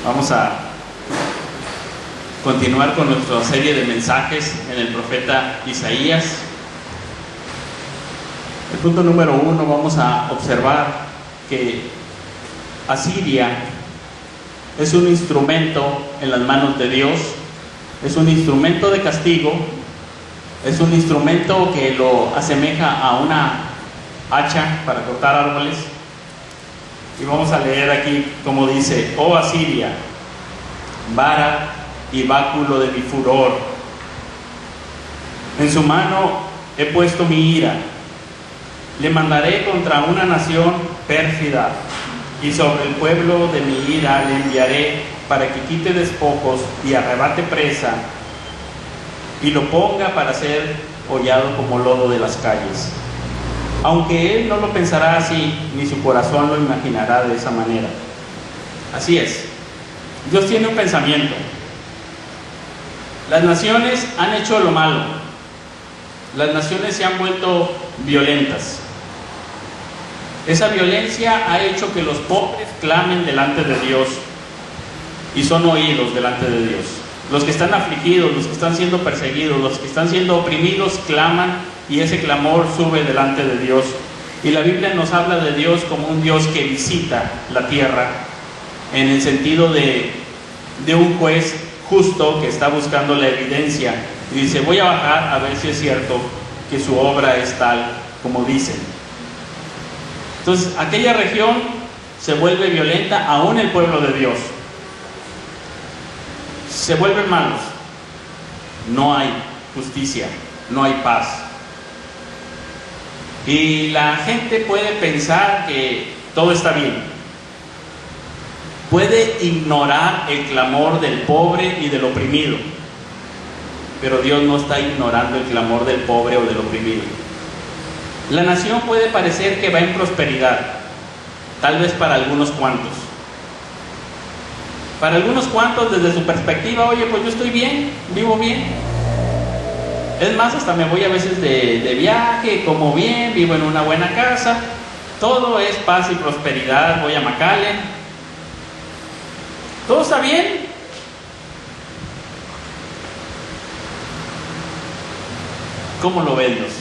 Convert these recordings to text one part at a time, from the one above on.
Vamos a continuar con nuestra serie de mensajes en el profeta Isaías. El punto número 1, vamos a observar que Asiria es un instrumento en las manos de Dios, es un instrumento de castigo, es un instrumento que lo asemeja a una hacha para cortar árboles. Y vamos a leer aquí como dice: oh Asiria, vara y báculo de mi furor, en su mano he puesto mi ira, le mandaré contra una nación pérfida, y sobre el pueblo de mi ira le enviaré para que quite despojos y arrebate presa, y lo ponga para ser hollado como lodo de las calles. Aunque él no lo pensará así, ni su corazón lo imaginará de esa manera. Así es, Dios tiene un pensamiento. Las naciones han hecho lo malo, las naciones se han vuelto violentas. Esa violencia ha hecho que los pobres clamen delante de Dios y son oídos delante de Dios. Los que están afligidos, los que están siendo perseguidos, los que están siendo oprimidos claman, y ese clamor sube delante de Dios. Y la Biblia nos habla de Dios como un Dios que visita la tierra, en el sentido de un juez justo que está buscando la evidencia y dice: voy a bajar a ver si es cierto que su obra es tal como dicen. Entonces aquella región se vuelve violenta, aún el pueblo de Dios se vuelven malos, no hay justicia, no hay paz. Y la gente puede pensar que todo está bien, puede ignorar el clamor del pobre y del oprimido, pero Dios no está ignorando el clamor del pobre o del oprimido. La nación puede parecer que va en prosperidad, tal vez para algunos cuantos. Para algunos cuantos, desde su perspectiva, oye, pues yo estoy bien, vivo bien. Es más, hasta me voy a veces de viaje, como bien, vivo en una buena casa, todo es paz y prosperidad, voy a McAllen, todo está bien. ¿Cómo lo ven Dios?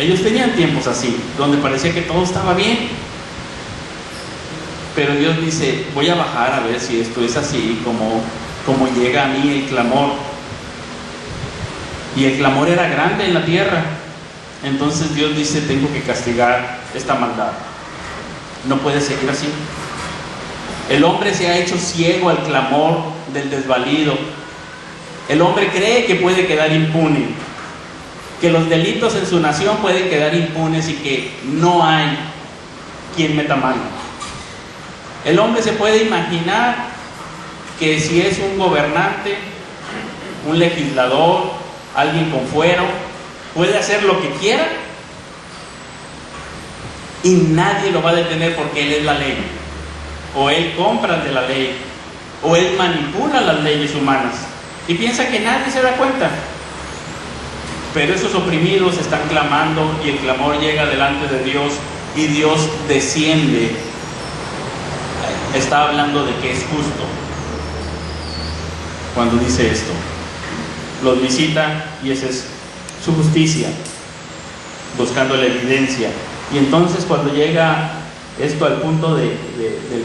Ellos tenían tiempos así, donde parecía que todo estaba bien, pero Dios dice: voy a bajar a ver si esto es así como llega a mí el clamor. Y el clamor era grande en la tierra. Entonces Dios dice: tengo que castigar esta maldad, no puede seguir así. El hombre se ha hecho ciego al clamor del desvalido. El hombre cree que puede quedar impune, que los delitos en su nación pueden quedar impunes y que no hay quien meta mano. El hombre se puede imaginar que si es un gobernante, un legislador, alguien con fuero, puede hacer lo que quiera y nadie lo va a detener porque él es la ley, o él compra de la ley, o él manipula las leyes humanas y piensa que nadie se da cuenta. Pero esos oprimidos están clamando y el clamor llega delante de Dios y Dios desciende. Está hablando de que es justo cuando dice esto. Los visita y esa es su justicia, buscando la evidencia. Y entonces cuando llega esto al punto del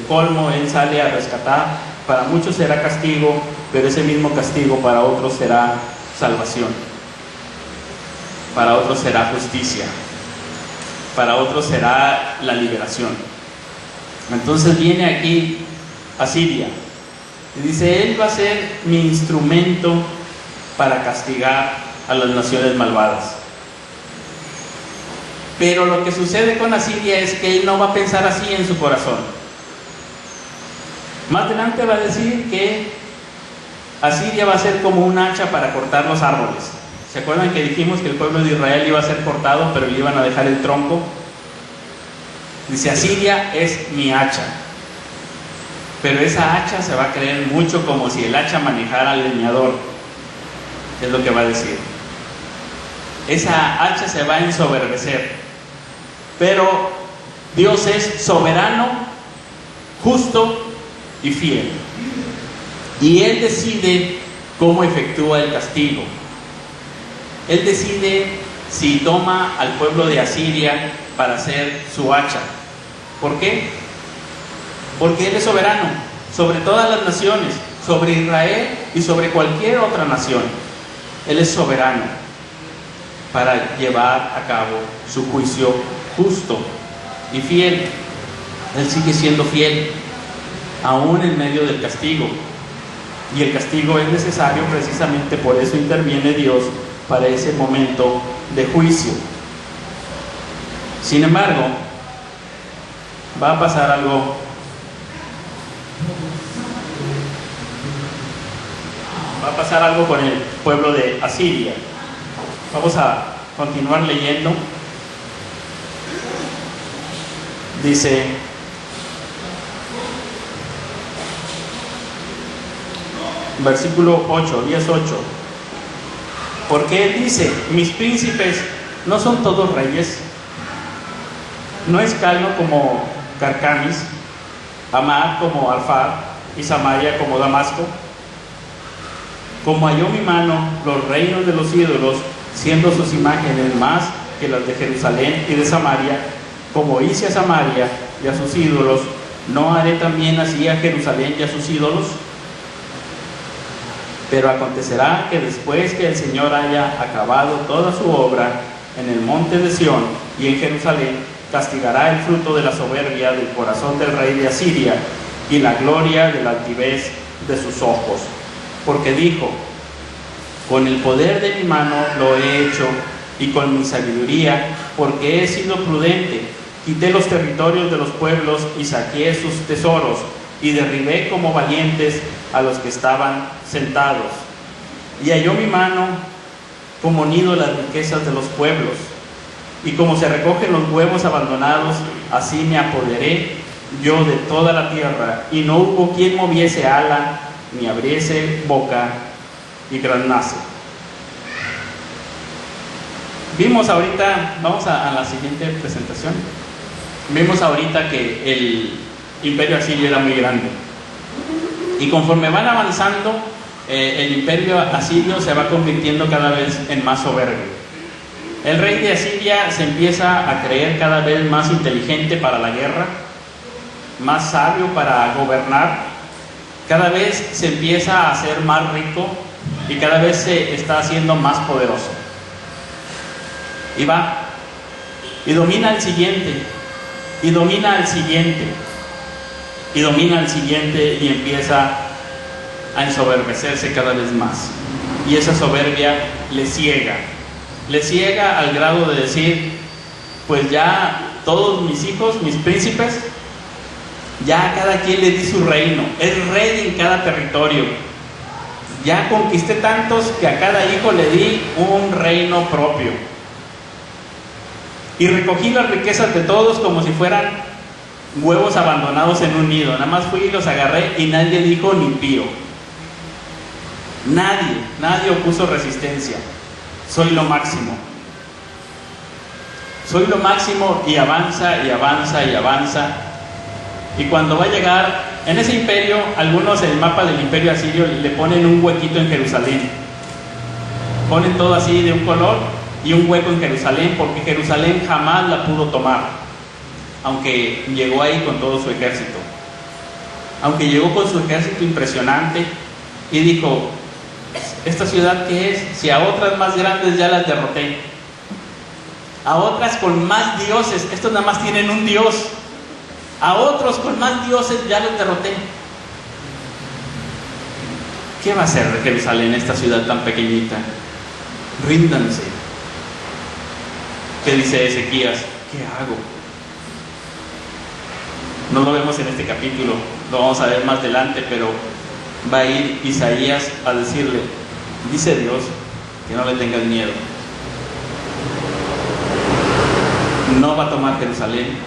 colmo, Él sale a rescatar. Para muchos será castigo, pero ese mismo castigo para otros será salvación, para otros será justicia, para otros será la liberación. Entonces viene aquí Asiria y dice: Él va a ser mi instrumento para castigar a las naciones malvadas. Pero lo que sucede con Asiria es que él no va a pensar así en su corazón. Más adelante va a decir que Asiria va a ser como un hacha para cortar los árboles. ¿Se acuerdan que dijimos que el pueblo de Israel iba a ser cortado, pero le iban a dejar el tronco? Dice: Asiria es mi hacha. Pero esa hacha se va a creer mucho como si el hacha manejara al leñador. Es lo que va a decir. Esa hacha se va a ensoberbecer. Pero Dios es soberano, justo y fiel. Y Él decide cómo efectúa el castigo. Él decide si toma al pueblo de Asiria para hacer su hacha. ¿Por qué? Porque Él es soberano sobre todas las naciones, sobre Israel y sobre cualquier otra nación. Él es soberano para llevar a cabo su juicio justo y fiel. Él sigue siendo fiel, aún en medio del castigo. Y el castigo es necesario, precisamente por eso interviene Dios para ese momento de juicio. Sin embargo, va a pasar algo con el pueblo de Asiria. Vamos a continuar leyendo. Dice: versículo 8, 10:8. Porque Él dice: mis príncipes no son todos reyes, no es Calno como Carcamis, Amad como Arfad y Samaria como Damasco. Como halló mi mano los reinos de los ídolos, siendo sus imágenes más que las de Jerusalén y de Samaria, como hice a Samaria y a sus ídolos, ¿no haré también así a Jerusalén y a sus ídolos? Pero acontecerá que después que el Señor haya acabado toda su obra en el monte de Sión y en Jerusalén, castigará el fruto de la soberbia del corazón del rey de Asiria y la gloria de la altivez de sus ojos. Porque dijo: con el poder de mi mano lo he hecho, y con mi sabiduría, porque he sido prudente, quité los territorios de los pueblos y saqué sus tesoros, y derribé como valientes a los que estaban sentados. Y halló mi mano como nido las riquezas de los pueblos, y como se recogen los huevos abandonados, así me apoderé yo de toda la tierra, y no hubo quien moviese ala, ni abriese boca y granase. Vimos ahorita, vamos a la siguiente presentación. Vimos ahorita que el imperio asirio era muy grande, y conforme van avanzando, el imperio asirio se va convirtiendo cada vez en más soberbio. El rey de Asiria se empieza a creer cada vez más inteligente para la guerra, más sabio para gobernar. Cada vez se empieza a hacer más rico y cada vez se está haciendo más poderoso. Y va, y domina al siguiente, y domina al siguiente, y domina al siguiente, y empieza a ensoberbecerse cada vez más. Y esa soberbia le ciega al grado de decir: pues ya todos mis hijos, mis príncipes, ya cada quien le di su reino, es rey en cada territorio. Ya conquisté tantos que a cada hijo le di un reino propio. Y recogí las riquezas de todos como si fueran huevos abandonados en un nido. Nada más fui y los agarré y nadie dijo ni pío. Nadie opuso resistencia. Soy lo máximo. Soy lo máximo, y avanza y avanza y avanza. Y cuando va a llegar, en ese imperio, algunos en el mapa del imperio asirio le ponen un huequito en Jerusalén. Ponen todo así de un color y un hueco en Jerusalén, porque Jerusalén jamás la pudo tomar, aunque llegó ahí con todo su ejército. Aunque llegó con su ejército impresionante y dijo: ¿esta ciudad qué es? Si a otras más grandes ya las derroté, a otras con más dioses, estos nada más tienen un dios, a otros con más dioses ya los derroté. ¿Qué va a hacer de Jerusalén, esta ciudad tan pequeñita? Ríndanse. ¿Qué dice Ezequías? ¿Qué hago? No lo vemos en este capítulo, lo vamos a ver más adelante, pero va a ir Isaías a decirle: dice Dios que no le tengas miedo. No va a tomar Jerusalén,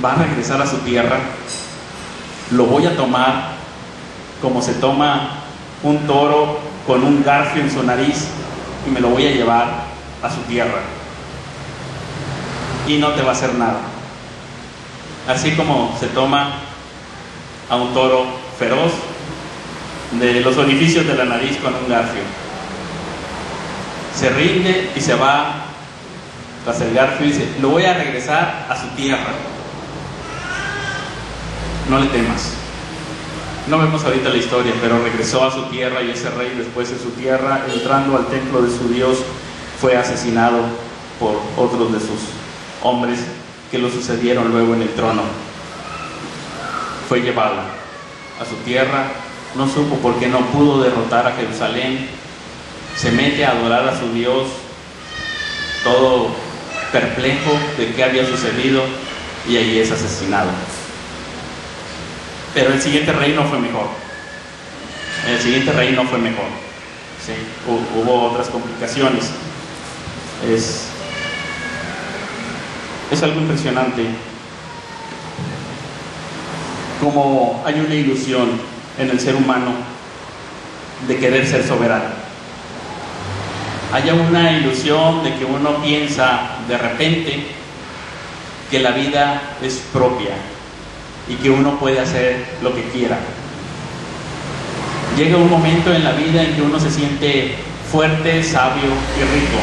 va a regresar a su tierra. Lo voy a tomar como se toma un toro con un garfio en su nariz, y me lo voy a llevar a su tierra, y no te va a hacer nada. Así como se toma a un toro feroz de los orificios de la nariz con un garfio. Se rinde y se va tras el garfio y dice: lo voy a regresar a su tierra. No le temas. No vemos ahorita la historia, pero regresó a su tierra, y ese rey, después de su tierra, entrando al templo de su Dios, fue asesinado por otros de sus hombres que lo sucedieron luego en el trono. Fue llevado a su tierra, no supo por qué no pudo derrotar a Jerusalén, se mete a adorar a su Dios, todo perplejo de qué había sucedido, y allí es asesinado. Pero el siguiente rey no fue mejor. El siguiente rey no fue mejor. Sí, hubo otras complicaciones. Es algo impresionante como hay una ilusión en el ser humano de querer ser soberano. Hay una ilusión de que uno piensa de repente que la vida es propia y que uno puede hacer lo que quiera. Llega un momento en la vida en que uno se siente fuerte, sabio y rico.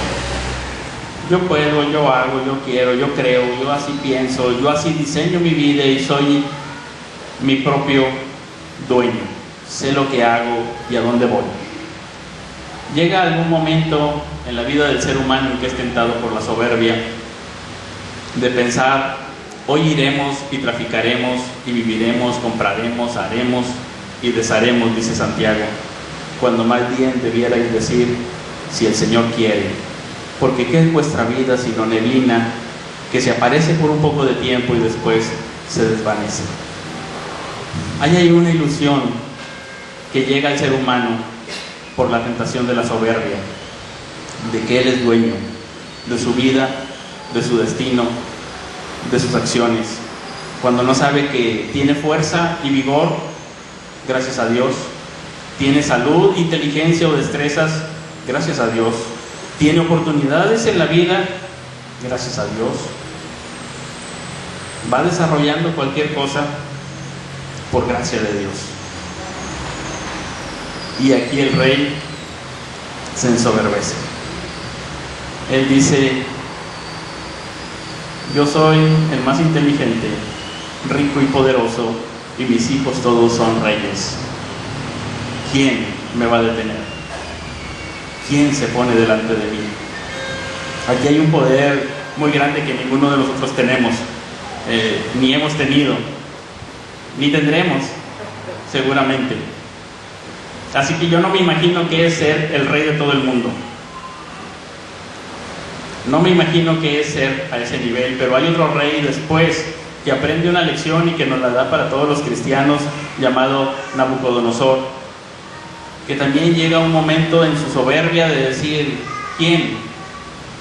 Yo puedo, yo hago, yo quiero, yo creo, yo así pienso, yo así diseño mi vida y soy mi propio dueño. Sé lo que hago y a dónde voy. Llega algún momento en la vida del ser humano en que es tentado por la soberbia de pensar: hoy iremos y traficaremos y viviremos, compraremos, haremos y desharemos, dice Santiago, cuando más bien debierais decir: si el Señor quiere, porque ¿qué es vuestra vida sino neblina que se aparece por un poco de tiempo y después se desvanece? Ahí hay una ilusión que llega al ser humano por la tentación de la soberbia, de que él es dueño de su vida, de su destino, de sus acciones, cuando no sabe que tiene fuerza y vigor, gracias a Dios, tiene salud, inteligencia o destrezas, gracias a Dios, tiene oportunidades en la vida, gracias a Dios, va desarrollando cualquier cosa por gracia de Dios. Y aquí el rey se ensoberbece. Él dice: yo soy el más inteligente, rico y poderoso, y mis hijos todos son reyes. ¿Quién me va a detener? ¿Quién se pone delante de mí? Aquí hay un poder muy grande que ninguno de nosotros tenemos, ni hemos tenido, ni tendremos, seguramente. Así que yo no me imagino qué es ser el rey de todo el mundo. No me imagino qué es ser a ese nivel, pero hay otro rey después que aprende una lección y que nos la da para todos los cristianos, llamado Nabucodonosor, que también llega un momento en su soberbia de decir: ¿quién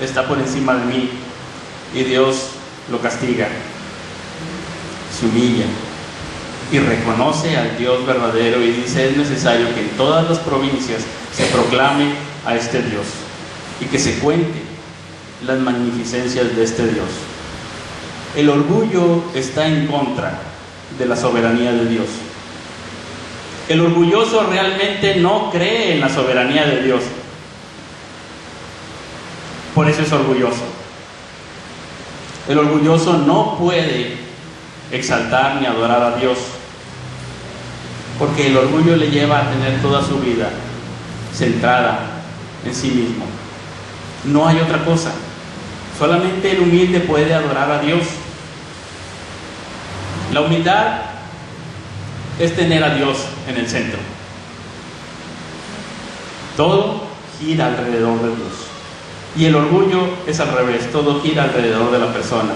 está por encima de mí? Y Dios lo castiga, se humilla y reconoce al Dios verdadero y dice: es necesario que en todas las provincias se proclame a este Dios y que se cuente las magnificencias de este Dios. El orgullo está en contra de la soberanía de Dios. El orgulloso realmente no cree en la soberanía de Dios. Por eso es orgulloso. El orgulloso no puede exaltar ni adorar a Dios, porque el orgullo le lleva a tener toda su vida centrada en sí mismo. No hay otra cosa. Solamente el humilde puede adorar a Dios. La humildad es tener a Dios en el centro. Todo gira alrededor de Dios. Y el orgullo es al revés, todo gira alrededor de la persona.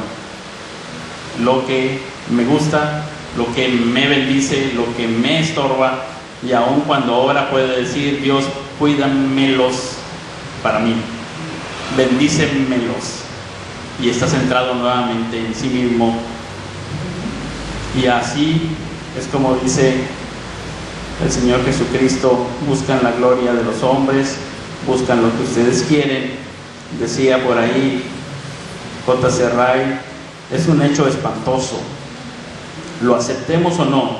Lo que me gusta, lo que me bendice, lo que me estorba, y aun cuando obra puede decir: Dios, cuídamelos para mí, bendícemelos. Y está centrado nuevamente en sí mismo. Y así es como dice el Señor Jesucristo: buscan la gloria de los hombres, buscan lo que ustedes quieren. Decía por ahí J.C. Ryle: es un hecho espantoso, lo aceptemos o no,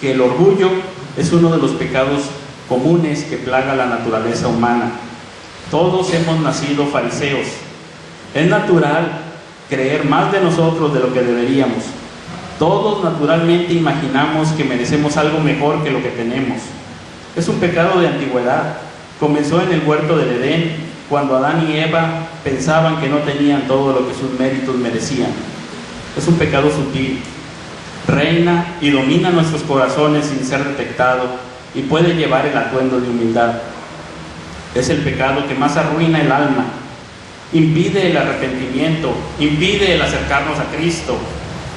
que el orgullo es uno de los pecados comunes que plaga la naturaleza humana. Todos hemos nacido fariseos. Es natural creer más de nosotros de lo que deberíamos. Todos naturalmente imaginamos que merecemos algo mejor que lo que tenemos. Es un pecado de antigüedad. Comenzó en el huerto del Edén, cuando Adán y Eva pensaban que no tenían todo lo que sus méritos merecían. Es un pecado sutil. Reina y domina nuestros corazones sin ser detectado y puede llevar el atuendo de humildad. Es el pecado que más arruina el alma, impide el arrepentimiento, impide el acercarnos a Cristo,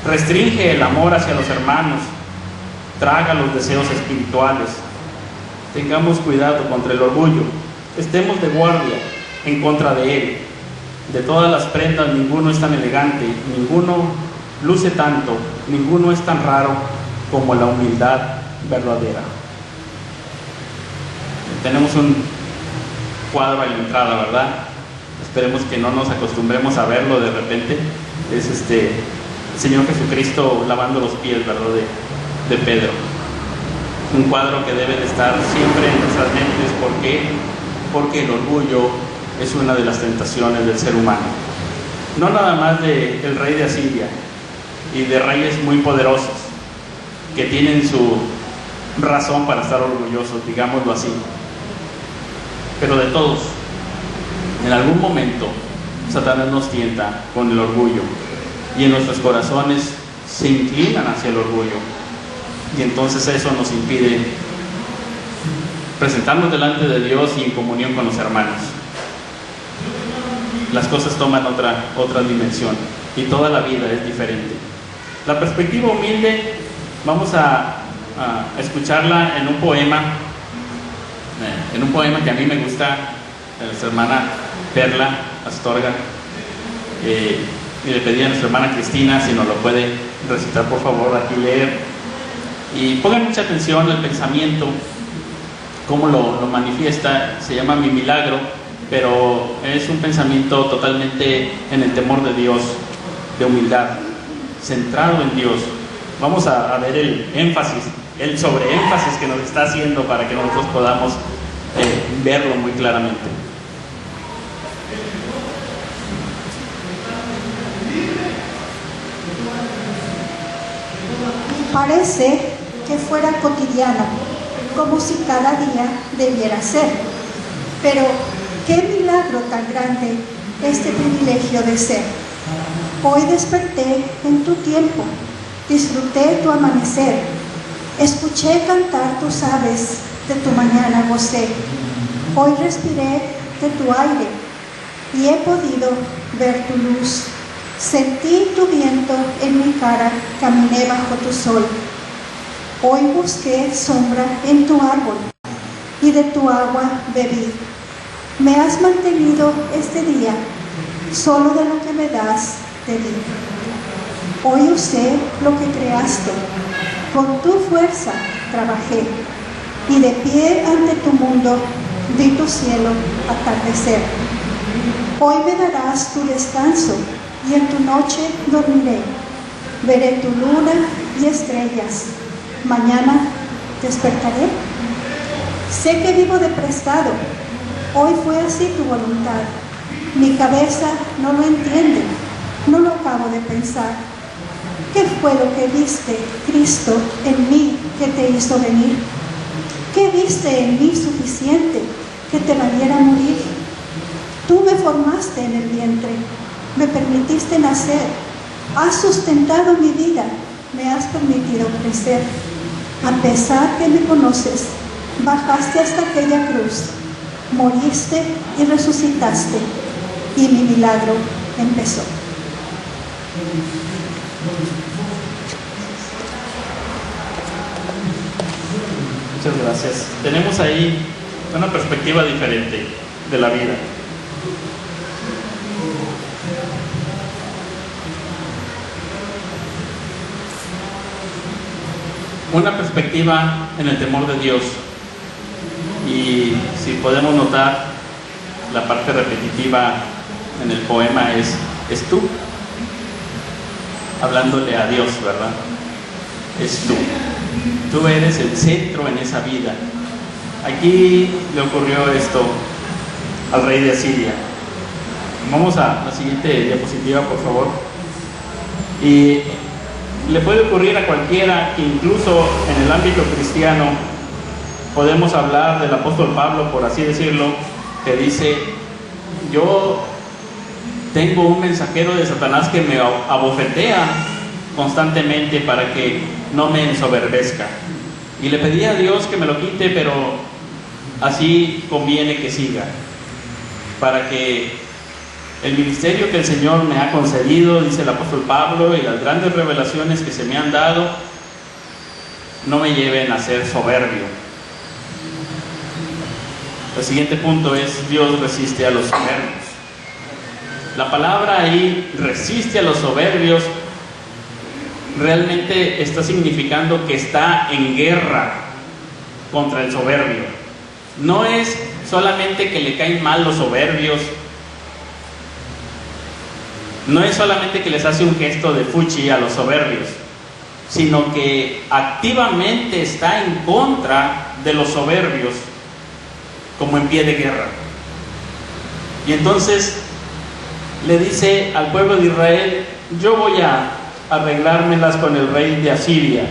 restringe el amor hacia los hermanos, traga los deseos espirituales. Tengamos cuidado contra el orgullo, estemos de guardia en contra de él. De todas las prendas ninguno es tan elegante, ninguno luce tanto, ninguno es tan raro como la humildad verdadera. Tenemos un cuadro a la entrada, ¿verdad? Esperemos que no nos acostumbremos a verlo de repente. Es el Señor Jesucristo lavando los pies, ¿verdad? De Pedro. Un cuadro que debe de estar siempre en nuestras mentes. ¿Por qué? Porque el orgullo es una de las tentaciones del ser humano. No nada más del rey de Asiria y de reyes muy poderosos que tienen su razón para estar orgullosos, digámoslo así, pero de todos. En algún momento Satanás nos tienta con el orgullo y en nuestros corazones se inclinan hacia el orgullo, y entonces eso nos impide presentarnos delante de Dios y en comunión con los hermanos. Las cosas toman otra dimensión y toda la vida es diferente. La perspectiva humilde vamos a escucharla en un poema que a mí me gusta, de nuestra hermana Perla Astorga, y le pedí a nuestra hermana Cristina si nos lo puede recitar, por favor, aquí leer, y pongan mucha atención al pensamiento, cómo lo manifiesta. Se llama Mi Milagro, pero es un pensamiento totalmente en el temor de Dios, de humildad, centrado en Dios. Vamos a ver el énfasis, el sobreénfasis que nos está haciendo para que nosotros podamos verlo muy claramente. Parece que fuera cotidiano, como si cada día debiera ser. Pero qué milagro tan grande este privilegio de ser. Hoy desperté en tu tiempo, disfruté tu amanecer, escuché cantar tus aves, de tu mañana gocé. Hoy respiré de tu aire y he podido ver tu luz. Sentí tu viento en mi cara, caminé bajo tu sol. Hoy busqué sombra en tu árbol y de tu agua bebí. Me has mantenido este día, solo de lo que me das te di. Hoy usé lo que creaste, con tu fuerza trabajé, y de pie ante tu mundo vi tu cielo atardecer. Hoy me darás tu descanso y en tu noche dormiré. Veré tu luna y estrellas. Mañana despertaré. Sé que vivo de prestado. Hoy fue así tu voluntad. Mi cabeza no lo entiende. No lo acabo de pensar. ¿Qué fue lo que viste, Cristo, en mí que te hizo venir? ¿Qué viste en mí suficiente que te valiera morir? Tú me formaste en el vientre, me permitiste nacer, has sustentado mi vida, me has permitido crecer. A pesar que me conoces, bajaste hasta aquella cruz, moriste y resucitaste, y mi milagro empezó. Muchas gracias. Tenemos ahí una perspectiva diferente de la vida. Una perspectiva en el temor de Dios. Y si podemos notar, la parte repetitiva en el poema es tú, hablándole a Dios, ¿verdad? Es tú. Tú eres el centro en esa vida. Aquí le ocurrió esto al rey de Asiria. Vamos a la siguiente diapositiva, por favor. Y le puede ocurrir a cualquiera, que incluso en el ámbito cristiano podemos hablar del apóstol Pablo, por así decirlo, que dice: yo tengo un mensajero de Satanás que me abofetea constantemente para que no me ensoberbezca. Y le pedí a Dios que me lo quite, pero así conviene que siga, para que el ministerio que el Señor me ha concedido, dice el apóstol Pablo, y las grandes revelaciones que se me han dado, no me lleven a ser soberbio. El siguiente punto es: Dios resiste a los soberbios. La palabra ahí, resiste a los soberbios, realmente está significando que está en guerra contra el soberbio. No es solamente que le caen mal los soberbios, no es solamente que les hace un gesto de fuchi a los soberbios, sino que activamente está en contra de los soberbios, como en pie de guerra. Y entonces le dice al pueblo de Israel: yo voy a arreglármelas con el rey de Asiria.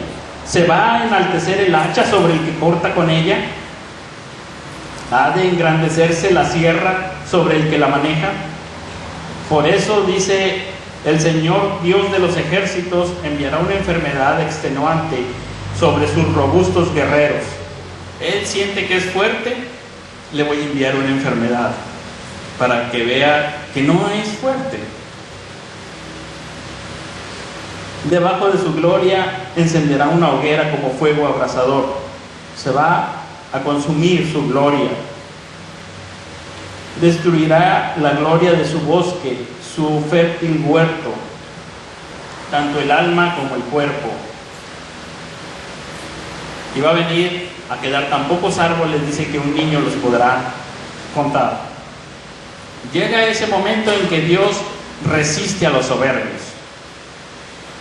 ¿Se va a enaltecer el hacha sobre el que corta con ella? ¿Ha de engrandecerse la sierra sobre el que la maneja? Por eso, dice el Señor Dios de los ejércitos, enviará una enfermedad extenuante sobre sus robustos guerreros. Él siente que es fuerte, le voy a enviar una enfermedad para que vea que no es fuerte. Debajo de su gloria encenderá una hoguera como fuego abrasador. Se va a consumir su gloria. Destruirá la gloria de su bosque, su fértil huerto, tanto el alma como el cuerpo. Y va a venir a quedar tan pocos árboles, dice, que un niño los podrá contar. Llega ese momento en que Dios resiste a los soberbios.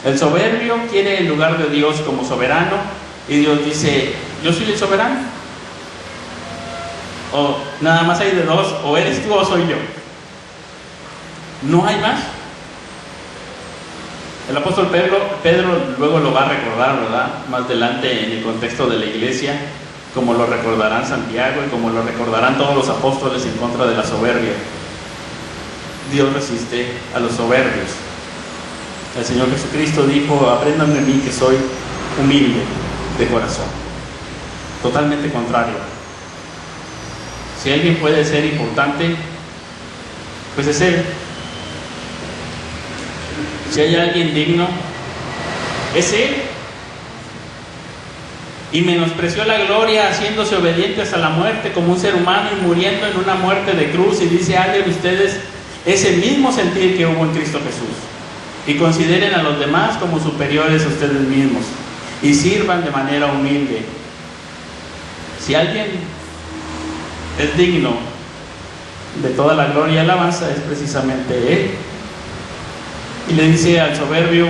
El soberbio quiere el lugar de Dios como soberano, y Dios dice: yo soy el soberano. O nada más hay de dos: o eres tú o soy yo. No hay más. El apóstol Pedro luego lo va a recordar, ¿verdad? Más adelante en el contexto de la iglesia, como lo recordarán Santiago y como lo recordarán todos los apóstoles en contra de la soberbia. Dios resiste a los soberbios. El Señor Jesucristo dijo: aprendan de mí que soy humilde de corazón. Totalmente contrario. Si alguien puede ser importante, pues es Él. Si hay alguien digno, es Él. Y menospreció la gloria, haciéndose obediente hasta la muerte como un ser humano y muriendo en una muerte de cruz. Y dice: hagan ustedes ese mismo sentir que hubo en Cristo Jesús, y consideren a los demás como superiores a ustedes mismos, y sirvan de manera humilde. Si alguien es digno de toda la gloria y alabanza, es precisamente Él. Y le dice al soberbio: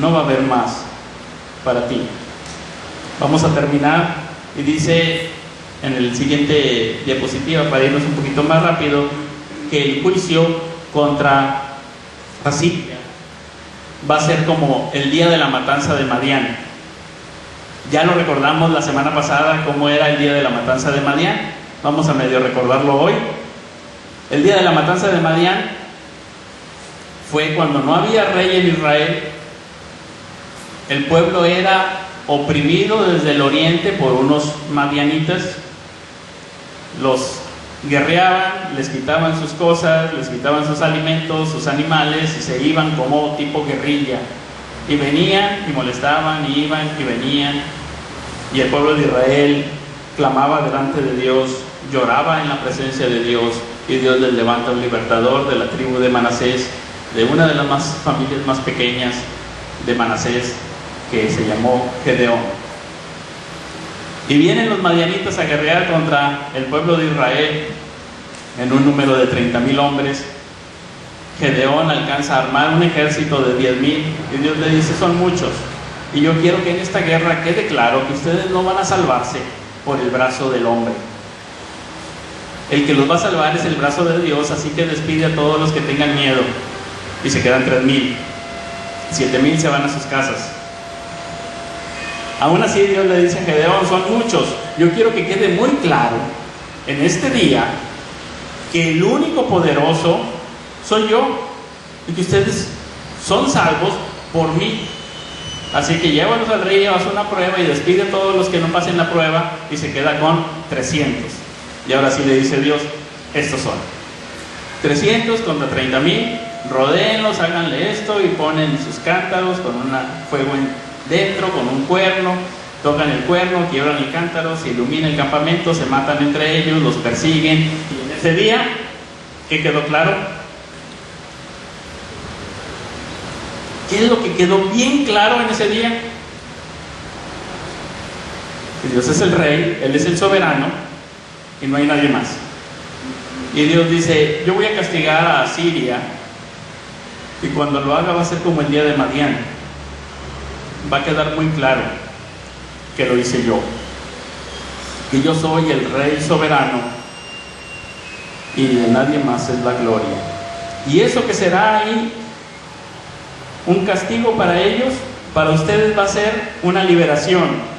no va a haber más para ti. Vamos a terminar, y dice en el siguiente diapositiva, para irnos un poquito más rápido, que el juicio contra Asiria va a ser como el día de la matanza de Madián. Ya lo recordamos la semana pasada cómo era el día de la matanza de Madián. Vamos a medio recordarlo hoy. El día de la matanza de Madián fue cuando no había rey en Israel. El pueblo era oprimido desde el oriente por unos madianitas. Los guerreaban, les quitaban sus cosas, les quitaban sus alimentos, sus animales, y se iban como tipo guerrilla. Y venían y molestaban, y iban y venían. Y el pueblo de Israel clamaba delante de Dios, lloraba en la presencia de Dios, y Dios les levanta un libertador de la tribu de Manasés, de una de las familias más pequeñas de Manasés, que se llamó Gedeón. Y vienen los madianitas a guerrear contra el pueblo de Israel en un número de 30,000 hombres. Gedeón alcanza a armar un ejército de 10,000, y Dios le dice: son muchos, Y yo quiero que en esta guerra quede claro que ustedes no van a salvarse por el brazo del hombre. El que los va a salvar es el brazo de Dios, así que despide a todos los que tengan miedo. Y se quedan 3,000. 7,000 se van a sus casas. Aún así Dios le dice a Gedeón, son muchos. Yo quiero que quede muy claro en este día que el único poderoso soy yo y que ustedes son salvos por mí. Así que llévalos al rey, llevas una prueba y despide a todos los que no pasen la prueba y se queda con 300. Y ahora sí le dice Dios, estos son 300 contra 30,000, rodéenlos, háganle esto y ponen sus cántaros con un fuego dentro, con un cuerno, tocan el cuerno, quiebran el cántaro, se ilumina el campamento, se matan entre ellos, los persiguen. Y en ese día, ¿qué quedó claro? ¿Qué es lo que quedó bien claro en ese día? Que Dios es el rey, Él es el soberano y no hay nadie más. Y Dios dice, yo voy a castigar a Asiria y cuando lo haga va a ser como el día de Madián. Va a quedar muy claro que lo hice yo, que yo soy el rey soberano y de nadie más es la gloria. Y eso que será ahí un castigo para ellos, para ustedes va a ser una liberación.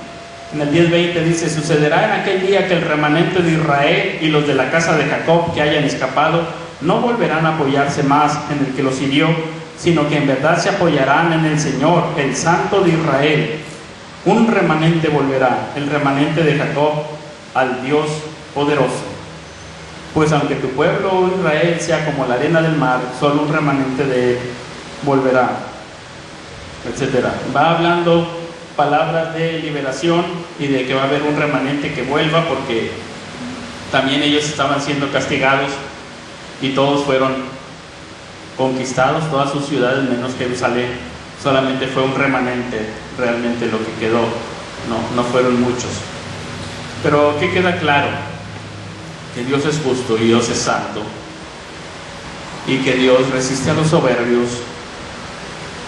En el 10:20 dice, sucederá en aquel día que el remanente de Israel y los de la casa de Jacob que hayan escapado no volverán a apoyarse más en el que los hirió, sino que en verdad se apoyarán en el Señor, el Santo de Israel. Un remanente volverá, el remanente de Jacob, al Dios poderoso. Pues aunque tu pueblo Israel sea como la arena del mar, solo un remanente de él volverá, etcétera. Va hablando palabras de liberación y de que va a haber un remanente que vuelva, porque también ellos estaban siendo castigados y todos fueron conquistados, todas sus ciudades menos Jerusalén. Solamente fue un remanente realmente lo que quedó, no fueron muchos. Pero ¿qué queda claro? Que Dios es justo y Dios es santo, y que Dios resiste a los soberbios,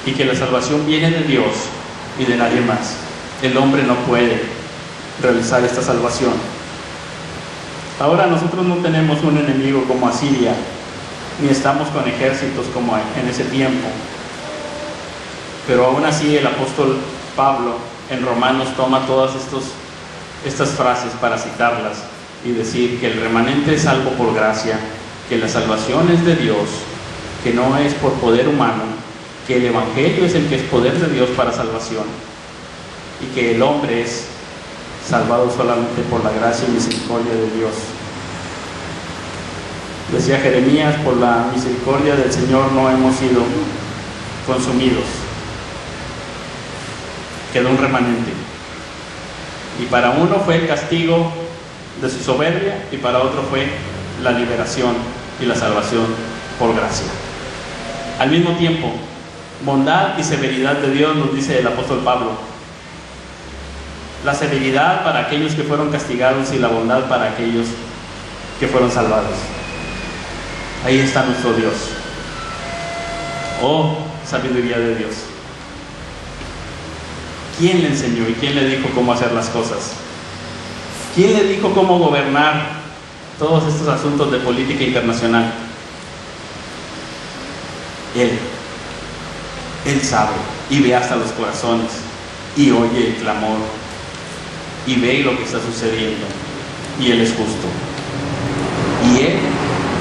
y que la salvación viene de Dios y de nadie más. El hombre no puede realizar esta salvación. Ahora nosotros no tenemos un enemigo como Asiria, ni estamos con ejércitos como en ese tiempo, pero aún así el apóstol Pablo en Romanos toma todas estas frases para citarlas y decir que el remanente es salvo por gracia, que la salvación es de Dios, que no es por poder humano, que el evangelio es el que es poder de Dios para salvación, y que el hombre es salvado solamente por la gracia y misericordia de Dios. Decía Jeremías, por la misericordia del Señor no hemos sido consumidos. Quedó un remanente, y para uno fue el castigo de su soberbia y para otro fue la liberación y la salvación por gracia. Al mismo tiempo, bondad y severidad de Dios, nos dice el apóstol Pablo. La severidad para aquellos que fueron castigados y la bondad para aquellos que fueron salvados. Ahí está nuestro Dios. Oh, sabiduría de Dios. ¿Quién le enseñó y quién le dijo cómo hacer las cosas? ¿Quién le dijo cómo gobernar todos estos asuntos de política internacional? Él. Él sabe y ve hasta los corazones y oye el clamor y ve lo que está sucediendo, y Él es justo y Él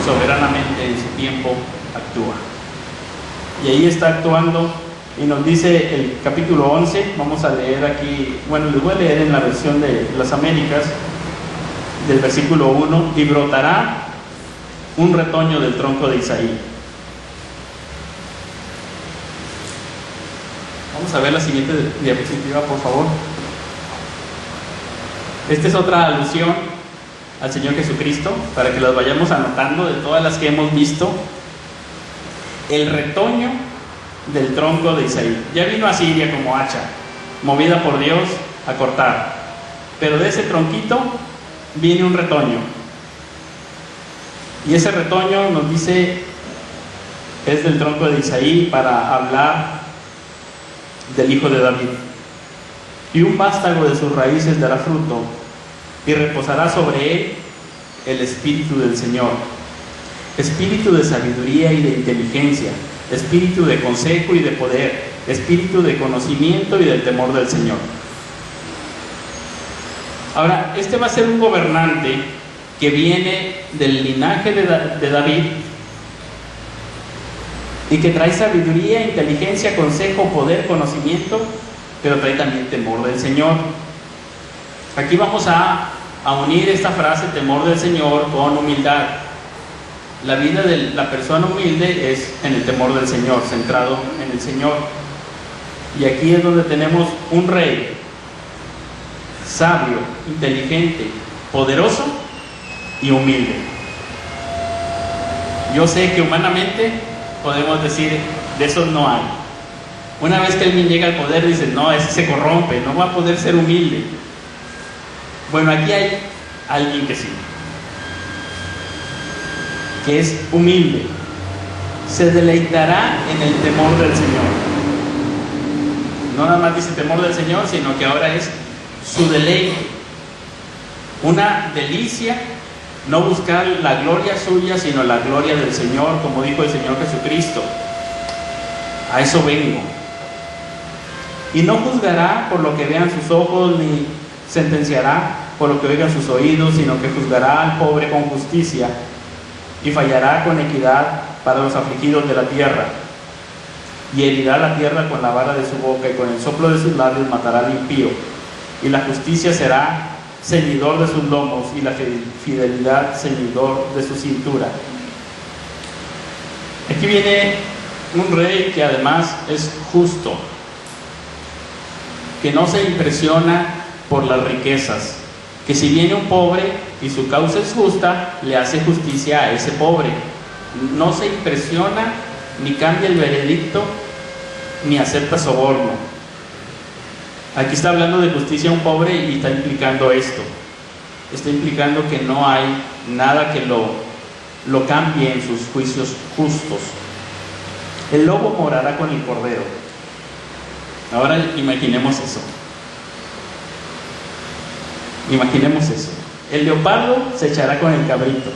soberanamente en su tiempo actúa, y ahí está actuando. Y nos dice el capítulo 11, vamos a leer aquí, bueno, les voy a leer en la versión de las Américas, del versículo 1, y brotará un retoño del tronco de Isaí. Vamos a ver la siguiente diapositiva, por favor. Esta es otra alusión al Señor Jesucristo, para que las vayamos anotando de todas las que hemos visto. El retoño del tronco de Isaí. Ya vino Asiria como hacha, movida por Dios a cortar, pero de ese tronquito viene un retoño, y ese retoño nos dice es del tronco de Isaí, para hablar del hijo de David, y un vástago de sus raíces dará fruto, y reposará sobre él el Espíritu del Señor, Espíritu de sabiduría y de inteligencia, Espíritu de consejo y de poder, Espíritu de conocimiento y del temor del Señor. Ahora, este va a ser un gobernante que viene del linaje de David y que trae sabiduría, inteligencia, consejo, poder, conocimiento, pero trae también temor del Señor. Aquí vamos a unir esta frase, temor del Señor, con humildad. La vida de la persona humilde es en el temor del Señor, centrado en el Señor. Y aquí es donde tenemos un rey sabio, inteligente, poderoso y humilde. Yo sé que humanamente podemos decir, de esos no hay. Una vez que alguien llega al poder, dice, no, ese se corrompe, no va a poder ser humilde. Bueno, aquí hay alguien que sí, que es humilde, se deleitará en el temor del Señor. No nada más dice temor del Señor, sino que ahora es su deleite, una delicia, no buscar la gloria suya, sino la gloria del Señor, como dijo el Señor Jesucristo. A eso vengo. Y no juzgará por lo que vean sus ojos, ni sentenciará por lo que oigan sus oídos, sino que juzgará al pobre con justicia y fallará con equidad para los afligidos de la tierra. Y herirá la tierra con la vara de su boca, y con el soplo de sus labios matará al impío. Y la justicia será ceñidor de sus lomos, y la fidelidad ceñidor de su cintura. Aquí viene un rey que además es justo, que no se impresiona por las riquezas, que si viene un pobre y su causa es justa, le hace justicia a ese pobre. No se impresiona, ni cambia el veredicto, ni acepta soborno. Aquí está hablando de justicia a un pobre y está implicando esto. Está implicando que no hay nada que lo cambie en sus juicios justos. El lobo morará con el cordero. Ahora imaginemos eso. Imaginemos eso. El leopardo se echará con el cabrito.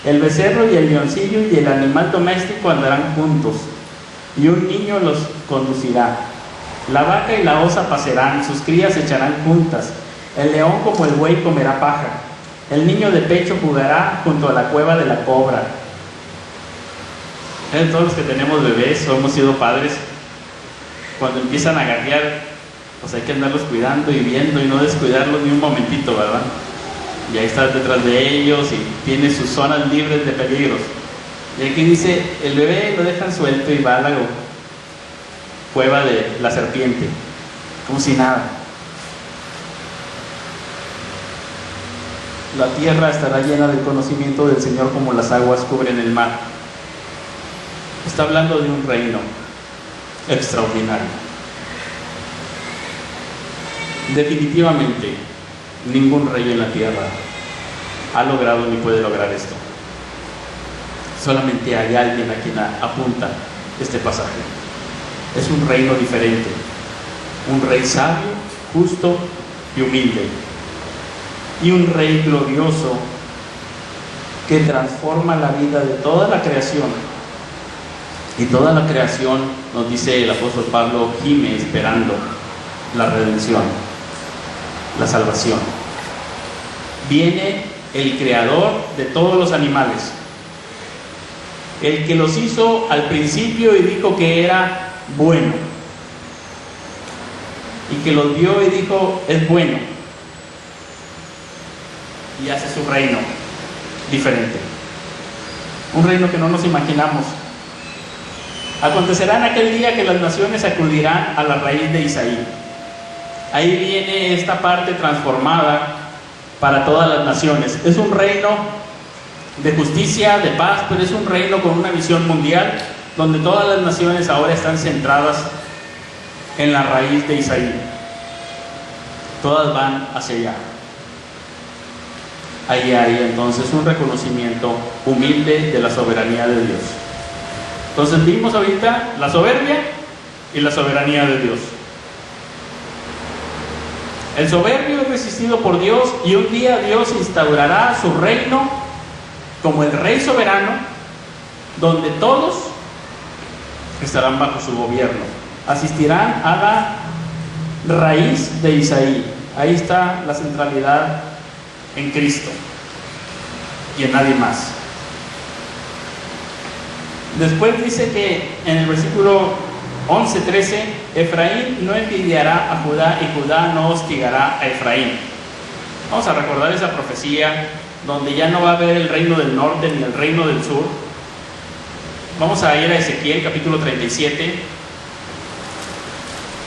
El becerro y el leoncillo y el animal doméstico andarán juntos, y un niño los conducirá. La vaca y la osa pasarán, sus crías se echarán juntas. El león como el buey comerá paja. El niño de pecho jugará junto a la cueva de la cobra. Todos los que tenemos bebés o hemos sido padres, cuando empiezan a gatear, pues hay que andarlos cuidando y viendo y no descuidarlos ni un momentito, ¿verdad? Y ahí estás detrás de ellos y tiene sus zonas libres de peligros. Y aquí dice, el bebé lo dejan suelto y va a la cueva de la serpiente, como si nada. La tierra estará llena del conocimiento del Señor como las aguas cubren el mar. Está hablando de un reino extraordinario. Definitivamente, ningún rey en la tierra ha logrado ni puede lograr esto. Solamente hay alguien a quien apunta este pasaje. Es un reino diferente, un rey sabio, justo y humilde, y un rey glorioso que transforma la vida de toda la creación. Y toda la creación, nos dice el apóstol Pablo, gime esperando la redención, la salvación. Viene el creador de todos los animales, el que los hizo al principio y dijo que era bueno, y que los vio y dijo es bueno, y hace su reino diferente, un reino que no nos imaginamos. Acontecerá en aquel día que las naciones acudirán a la raíz de Isaí. Ahí viene esta parte transformada para todas las naciones. Es un reino de justicia, de paz, pero es un reino con una visión mundial, donde todas las naciones ahora están centradas en la raíz de Isaí. Todas van hacia allá. Ahí hay entonces un reconocimiento humilde de la soberanía de Dios. Entonces vimos ahorita la soberbia y la soberanía de Dios. El soberbio es resistido por Dios y un día Dios instaurará su reino como el rey soberano, donde todos estarán bajo su gobierno. Asistirán a la raíz de Isaí. Ahí está la centralidad en Cristo y en nadie más. Después dice que en el versículo 11-13, Efraín no envidiará a Judá y Judá no hostigará a Efraín. Vamos a recordar esa profecía donde ya no va a haber el reino del norte ni el reino del sur. Vamos a ir a Ezequiel capítulo 37,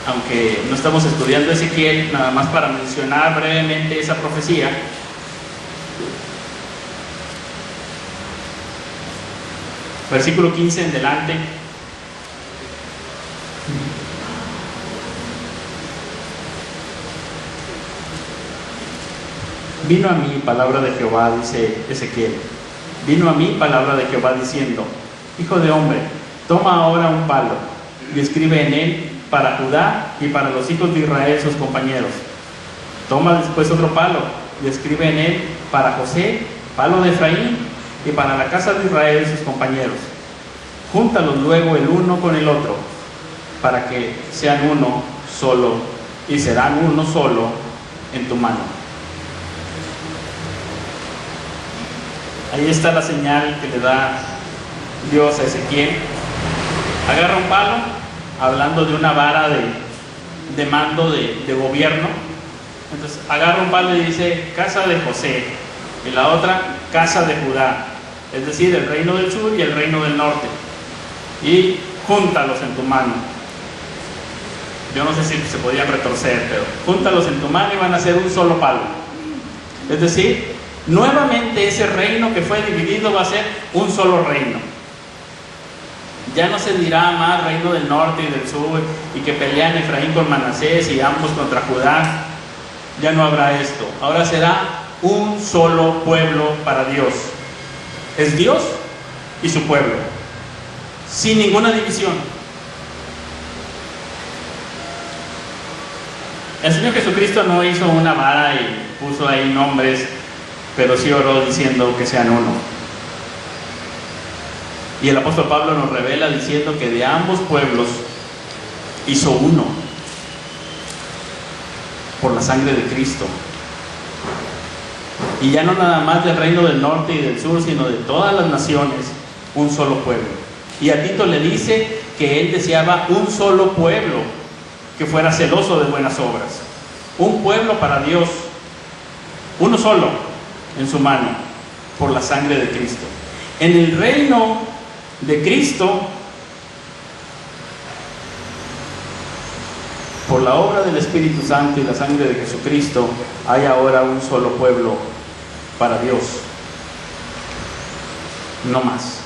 aunque no estamos estudiando Ezequiel, nada más para mencionar brevemente esa profecía. Versículo 15 en delante. Vino a mí palabra de Jehová, dice Ezequiel. Vino a mí palabra de Jehová diciendo: Hijo de hombre, toma ahora un palo y escribe en él para Judá y para los hijos de Israel sus compañeros. Toma después otro palo y escribe en él para José, palo de Efraín, y para la casa de Israel sus compañeros. Júntalos luego el uno con el otro, para que sean uno solo, y serán uno solo en tu mano. Ahí está la señal que le da Dios a Ezequiel. Agarra un palo, hablando de una vara de mando de gobierno. Entonces agarra un palo y dice casa de José, y la otra casa de Judá, es decir, el reino del sur y el reino del norte, y júntalos en tu mano. Yo no sé si se podían retorcer, pero júntalos en tu mano y van a ser un solo palo. Es decir, nuevamente ese reino que fue dividido va a ser un solo reino. Ya no se dirá más reino del norte y del sur y que pelean Efraín con Manasés y ambos contra Judá. Ya no habrá esto. Ahora será un solo pueblo para Dios. Es Dios y su pueblo, sin ninguna división. El Señor Jesucristo no hizo una vara y puso ahí nombres, pero sí oró diciendo que sean uno. Y el apóstol Pablo nos revela diciendo que de ambos pueblos hizo uno por la sangre de Cristo. Y ya no nada más del reino del norte y del sur, sino de todas las naciones, un solo pueblo. Y a Tito le dice que él deseaba un solo pueblo que fuera celoso de buenas obras. Un pueblo para Dios, uno solo en su mano, por la sangre de Cristo. En el reino de Cristo, por la obra del Espíritu Santo y la sangre de Jesucristo, hay ahora un solo pueblo para Dios, no más.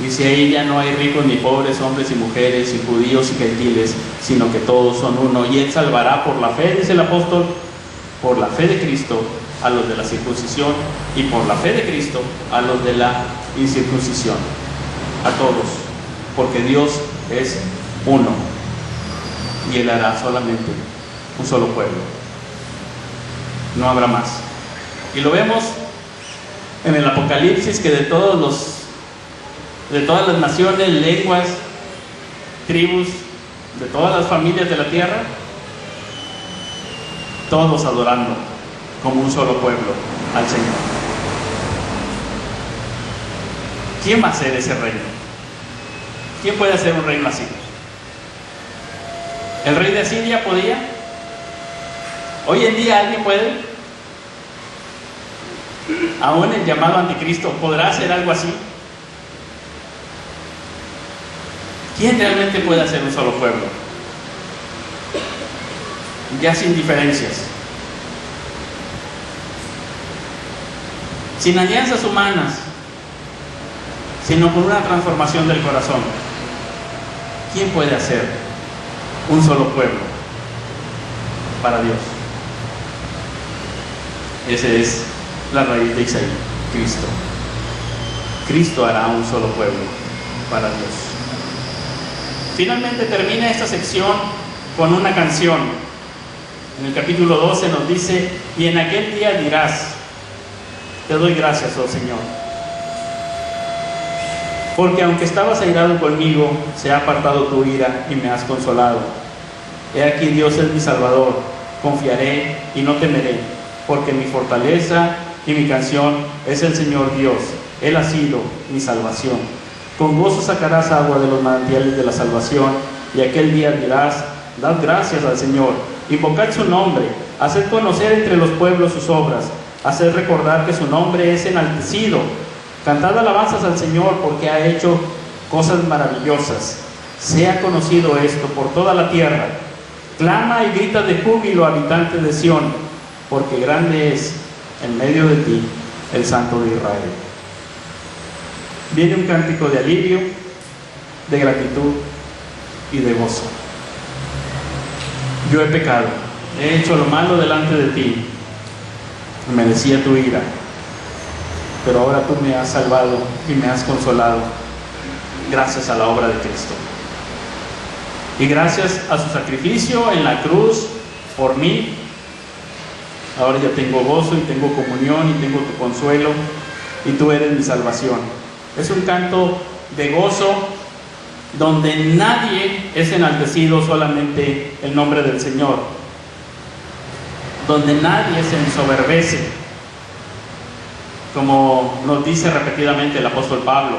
Dice ahí: ya no hay ricos ni pobres, hombres y mujeres, y judíos y gentiles, sino que todos son uno, y Él salvará por la fe, dice el apóstol, por la fe de Cristo a los de la circuncisión, y por la fe de Cristo a los de la incircuncisión, a todos, porque Dios es uno, y Él hará solamente un solo pueblo, no habrá más. Y lo vemos en el Apocalipsis, que de todas las naciones, lenguas, tribus, de todas las familias de la tierra, todos adorando como un solo pueblo al Señor. ¿Quién va a ser ese reino? ¿Quién puede hacer un reino así? ¿El rey de Asiria podía? ¿Hoy en día alguien puede? ¿Aún el llamado anticristo podrá hacer algo así? ¿Quién realmente puede hacer un solo pueblo? Ya sin diferencias, sin alianzas humanas, sino con una transformación del corazón. ¿Quién puede hacer un solo pueblo para Dios? Esa es la raíz de Isaí, Cristo. Cristo hará un solo pueblo para Dios. Finalmente termina esta sección con una canción. En el capítulo 12 nos dice: y en aquel día dirás, te doy gracias, oh Señor, porque aunque estabas airado conmigo, se ha apartado tu ira y me has consolado. He aquí, Dios es mi Salvador, confiaré y no temeré, porque mi fortaleza y mi canción es el Señor Dios. Él ha sido mi salvación. Con gozo sacarás agua de los manantiales de la salvación, y aquel día dirás: dad gracias al Señor, invocad su nombre, haced conocer entre los pueblos sus obras, haced recordar que su nombre es enaltecido. Cantad alabanzas al Señor, porque ha hecho cosas maravillosas. Sea conocido esto por toda la tierra. Clama y grita de júbilo, habitantes de Sión, porque grande es en medio de ti el Santo de Israel. Viene un cántico de alivio, de gratitud y de gozo. Yo he pecado, he hecho lo malo delante de ti, merecía tu ira, pero ahora tú me has salvado y me has consolado gracias a la obra de Cristo. Y gracias a su sacrificio en la cruz por mí, ahora ya tengo gozo y tengo comunión y tengo tu consuelo, y tú eres mi salvación. Es un canto de gozo donde nadie es enaltecido, solamente el nombre del Señor, donde nadie se ensoberbece, como nos dice repetidamente el apóstol Pablo,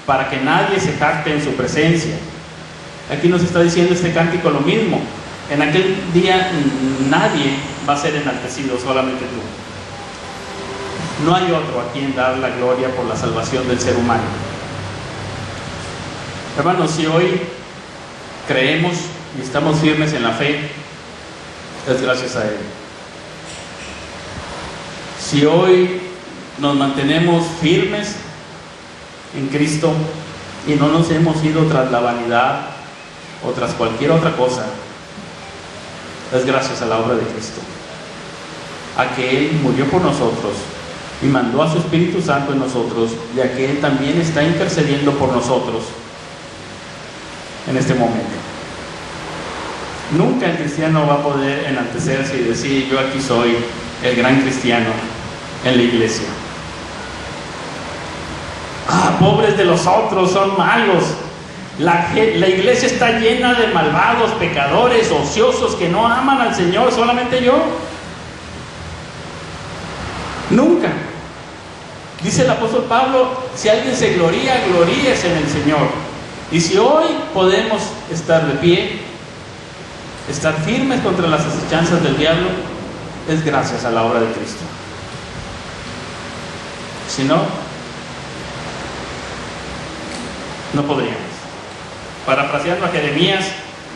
para que nadie se jacte en su presencia. Aquí nos está diciendo este cántico lo mismo. En aquel día nadie va a ser enaltecido, solamente tú. No hay otro a quien dar la gloria por la salvación del ser humano. Hermanos, si hoy creemos y estamos firmes en la fe, es gracias a Él. Si hoy nos mantenemos firmes en Cristo y no nos hemos ido tras la vanidad o tras cualquier otra cosa, es gracias a la obra de Cristo, a que Él murió por nosotros y mandó a su Espíritu Santo en nosotros, y a que Él también está intercediendo por nosotros en este momento. Nunca el cristiano va a poder enaltecerse y decir: yo aquí soy el gran cristiano en la iglesia. Pobres de los otros, son malos. La iglesia está llena de malvados, pecadores, ociosos que no aman al Señor, solamente yo. Nunca. Dice el apóstol Pablo: si alguien se gloría, gloríese en el Señor. Y si hoy podemos estar de pie, estar firmes contra las acechanzas del diablo, es gracias a la obra de Cristo. Si no, no podríamos. Parafraseando a Jeremías: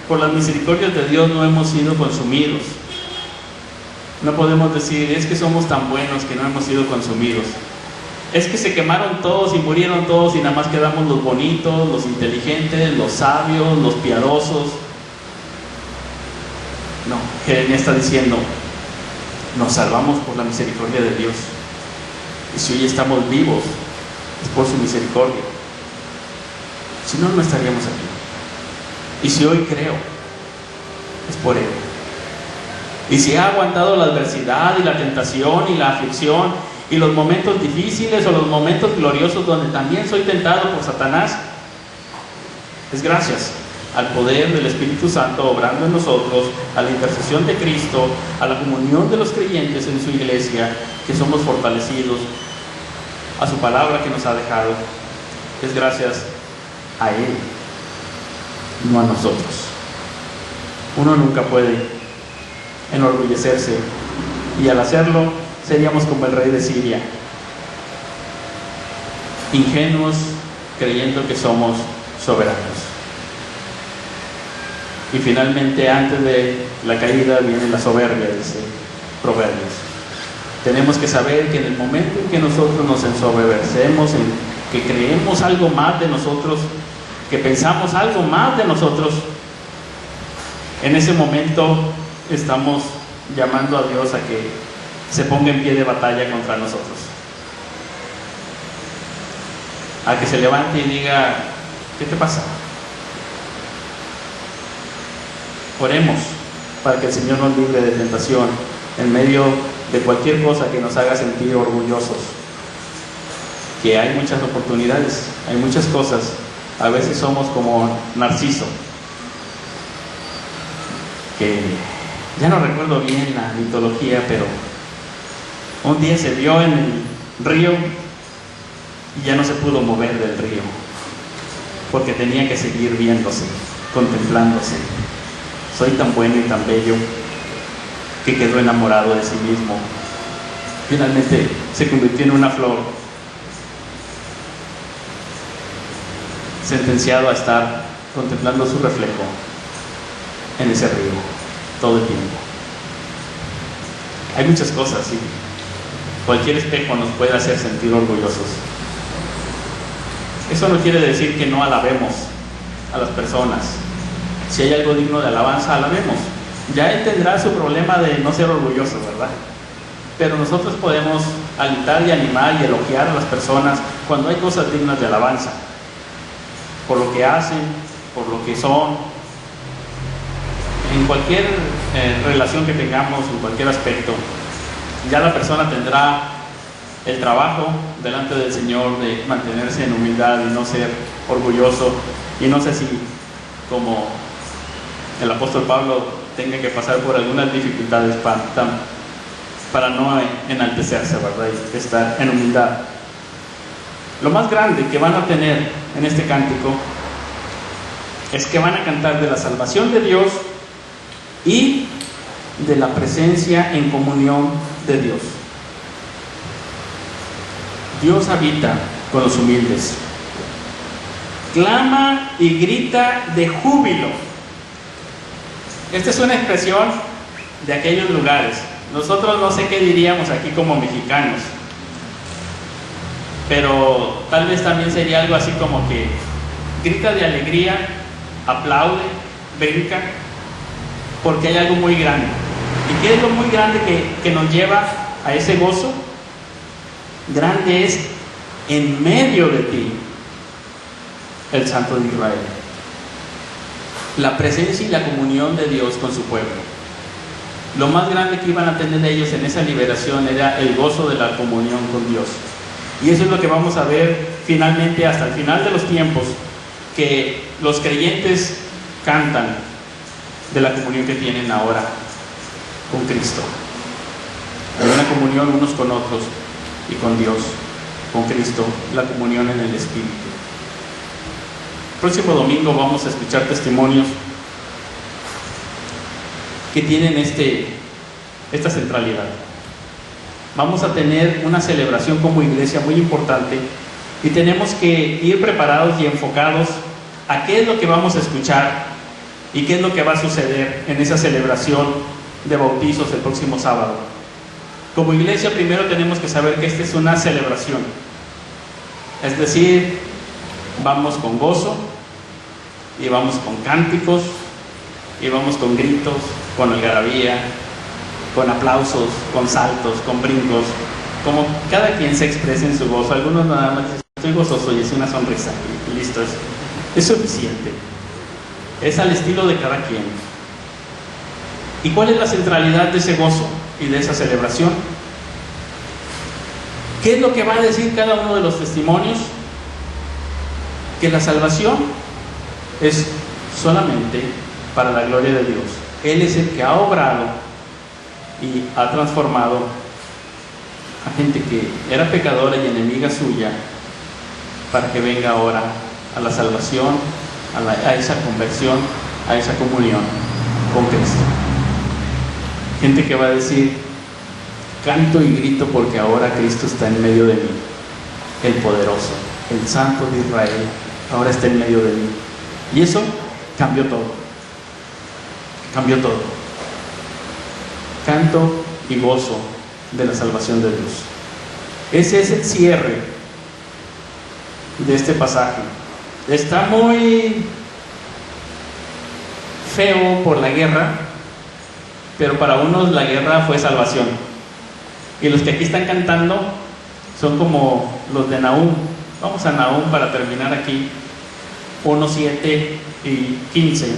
por las misericordias de Dios no hemos sido consumidos. No podemos decir: es que somos tan buenos que no hemos sido consumidos. Es que se quemaron todos y murieron todos y nada más quedamos los bonitos, los inteligentes, los sabios, los piadosos. No, Jeremías está diciendo: nos salvamos por la misericordia de Dios. Y si hoy estamos vivos, es por su misericordia. Si no, no estaríamos aquí. Y si hoy creo, es por Él. Y si he aguantado la adversidad y la tentación y la aflicción y los momentos difíciles o los momentos gloriosos donde también soy tentado por Satanás, es gracias al poder del Espíritu Santo obrando en nosotros, a la intercesión de Cristo, a la comunión de los creyentes en su iglesia, que somos fortalecidos, a su palabra que nos ha dejado. Es gracias a Él, no a nosotros. Uno nunca puede enorgullecerse, y al hacerlo seríamos como el rey de Siria, ingenuos, creyendo que somos soberanos. Y finalmente, antes de la caída viene la soberbia, dice Proverbios. Tenemos que saber que en el momento en que nosotros nos ensoberbecemos, en que creemos algo más de nosotros, que pensamos algo más de nosotros, en ese momento estamos llamando a Dios a que se ponga en pie de batalla contra nosotros, a que se levante y diga: ¿qué te pasa? Oremos, para que el Señor nos libre de tentación en medio de cualquier cosa que nos haga sentir orgullosos. Que hay muchas oportunidades, hay muchas cosas. A veces somos como Narciso, que ya no recuerdo bien la mitología, pero un día se vio en el río y ya no se pudo mover del río, porque tenía que seguir viéndose, contemplándose. Soy tan bueno y tan bello, que quedó enamorado de sí mismo. Finalmente se convirtió en una flor, sentenciado a estar contemplando su reflejo en ese río todo el tiempo. Hay muchas cosas, sí. Cualquier espejo nos puede hacer sentir orgullosos. Eso no quiere decir que no alabemos a las personas. Si hay algo digno de alabanza, alabemos. Ya él tendrá su problema de no ser orgulloso, ¿verdad? Pero nosotros podemos alentar y animar y elogiar a las personas cuando hay cosas dignas de alabanza, por lo que hacen, por lo que son, en cualquier relación que tengamos, en cualquier aspecto. Ya la persona tendrá el trabajo delante del Señor de mantenerse en humildad y no ser orgulloso. Y no sé si, como el apóstol Pablo, tenga que pasar por algunas dificultades para no enaltecerse, ¿verdad? Y estar en humildad. Lo más grande que van a tener en este cántico es que van a cantar de la salvación de Dios y de la presencia en comunión de Dios. Dios habita con los humildes. Clama y grita de júbilo. Esta es una expresión de aquellos lugares. Nosotros no sé qué diríamos aquí como mexicanos, pero tal vez también sería algo así como que grita de alegría, aplaude, brinca, porque hay algo muy grande. ¿Y qué es lo muy grande que nos lleva a ese gozo? Grande es en medio de ti el Santo de Israel. La presencia y la comunión de Dios con su pueblo. Lo más grande que iban a tener ellos en esa liberación era el gozo de la comunión con Dios. Y eso es lo que vamos a ver finalmente hasta el final de los tiempos, que los creyentes cantan de la comunión que tienen ahora con Cristo. Hay una comunión unos con otros y con Dios, con Cristo, la comunión en el Espíritu. El próximo domingo vamos a escuchar testimonios que tienen esta centralidad. Vamos a tener una celebración como iglesia muy importante y tenemos que ir preparados y enfocados a qué es lo que vamos a escuchar y qué es lo que va a suceder en esa celebración de bautizos el próximo sábado. Como iglesia primero tenemos que saber que esta es una celebración, es decir, vamos con gozo y vamos con cánticos y vamos con gritos, con algarabía, con aplausos, con saltos, con brincos, como cada quien se expresa en su gozo. Algunos nada más dicen, estoy gozoso, y es una sonrisa y listo, es suficiente. Es al estilo de cada quien. ¿Y cuál es la centralidad de ese gozo y de esa celebración? ¿Qué es lo que va a decir cada uno de los testimonios? Que la salvación es solamente para la gloria de Dios. Él es el que ha obrado y ha transformado a gente que era pecadora y enemiga suya para que venga ahora a la salvación, a esa conversión, a esa comunión con Cristo. Gente que va a decir, canto y grito porque ahora Cristo está en medio de mí, el poderoso, el Santo de Israel, ahora está en medio de mí. Y eso cambió todo. Cambió todo. Canto y gozo de la salvación de Dios. Ese es el cierre de este pasaje. Está muy feo por la guerra, pero para unos la guerra fue salvación. Y los que aquí están cantando son como los de Nahum. Vamos a Nahum para terminar aquí. 1:7 y 15.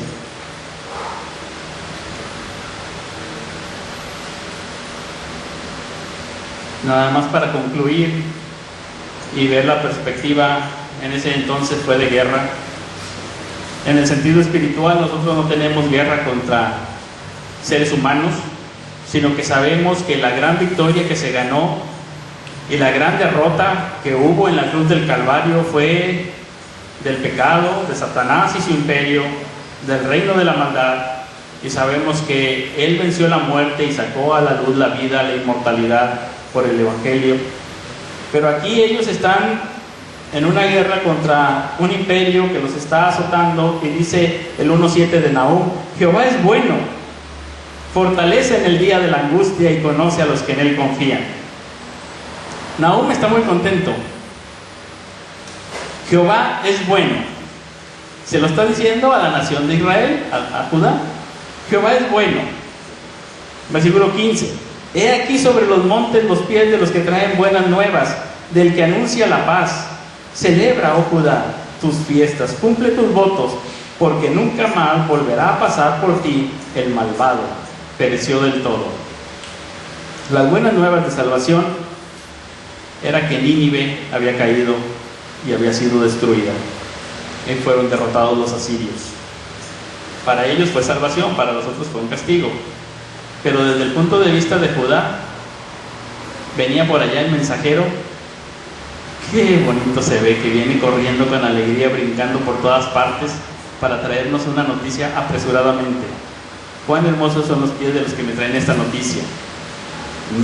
Nada más para concluir y ver la perspectiva, en ese entonces fue de guerra. En el sentido espiritual, nosotros no tenemos guerra contra seres humanos, sino que sabemos que la gran victoria que se ganó y la gran derrota que hubo en la cruz del Calvario fue del pecado, de Satanás y su imperio, del reino de la maldad, y sabemos que Él venció la muerte y sacó a la luz la vida, la inmortalidad por el Evangelio. Pero aquí ellos están en una guerra contra un imperio que los está azotando, y dice el 1:7 de Nahum: Jehová es bueno, fortalece en el día de la angustia y conoce a los que en Él confían. Nahum está muy contento. Jehová es bueno. Se lo está diciendo a la nación de Israel, a Judá. Jehová es bueno. Versículo 15: He aquí sobre los montes los pies de los que traen buenas nuevas, del que anuncia la paz. Celebra, oh Judá, tus fiestas, cumple tus votos, porque nunca más volverá a pasar por ti el malvado. Pereció del todo. Las buenas nuevas de salvación era que Nínive había caído y había sido destruida, y fueron derrotados los asirios. Para ellos fue salvación, para nosotros fue un castigo. Pero desde el punto de vista de Judá, venía por allá el mensajero. Qué bonito se ve, que viene corriendo con alegría, brincando por todas partes para traernos una noticia apresuradamente. Cuán hermosos son los pies de los que me traen esta noticia.